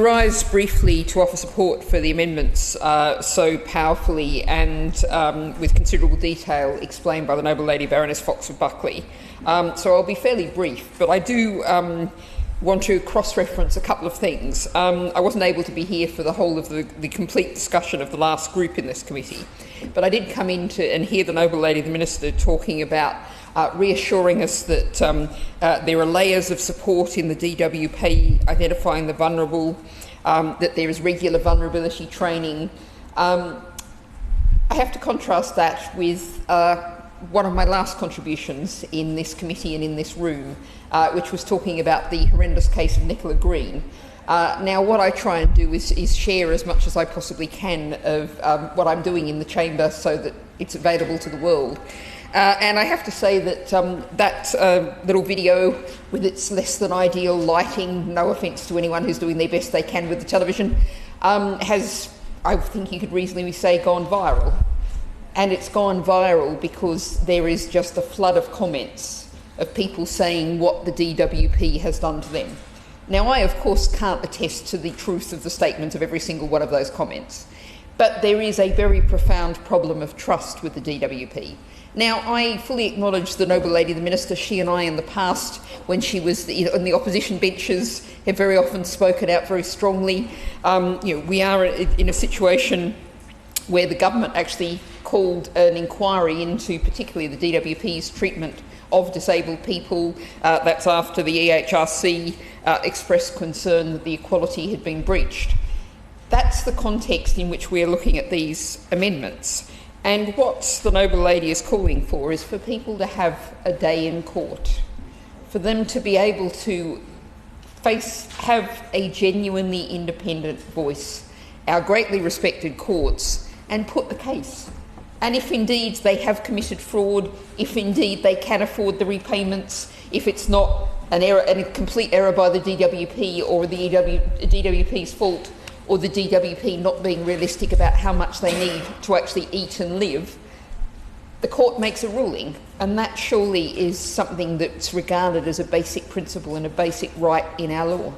rise briefly to offer support for the amendments so powerfully and with considerable detail explained by the Noble Lady Baroness Fox of Buckley. So I'll be fairly brief, but I do want to cross-reference a couple of things. I wasn't able to be here for the whole of the complete discussion of the last group in this committee, but I did come in and hear the Noble Lady the Minister talking about reassuring us that there are layers of support in the DWP identifying the vulnerable, that there is regular vulnerability training. I have to contrast that with one of my last contributions in this committee and in this room, which was talking about the horrendous case of Nicola Green. Now, what I try and do is share as much as I possibly can of what I'm doing in the chamber so that it's available to the world. And I have to say that that little video, with its less than ideal lighting, no offence to anyone who's doing their best they can with the television, has, I think you could reasonably say, gone viral. And it's gone viral because there is just a flood of comments of people saying what the DWP has done to them. Now, I, of course, can't attest to the truth of the statement of every single one of those comments, but there is a very profound problem of trust with the DWP. Now, I fully acknowledge the Noble Lady the Minister. She and I, in the past, when she was on the opposition benches, have very often spoken out very strongly. We are in a situation where the government actually called an inquiry into particularly the DWP's treatment of disabled people. That's after the EHRC expressed concern that the equality had been breached. That's the context in which we're looking at these amendments. And what the Noble Lady is calling for is for people to have a day in court, for them to be able to have a genuinely independent voice, our greatly respected courts, and put the case. And if indeed they have committed fraud, if indeed they can afford the repayments, if it's not an error, a complete error by the DWP or the DWP's fault, or the DWP not being realistic about how much they need to actually eat and live, the court makes a ruling, and that surely is something that's regarded as a basic principle and a basic right in our law.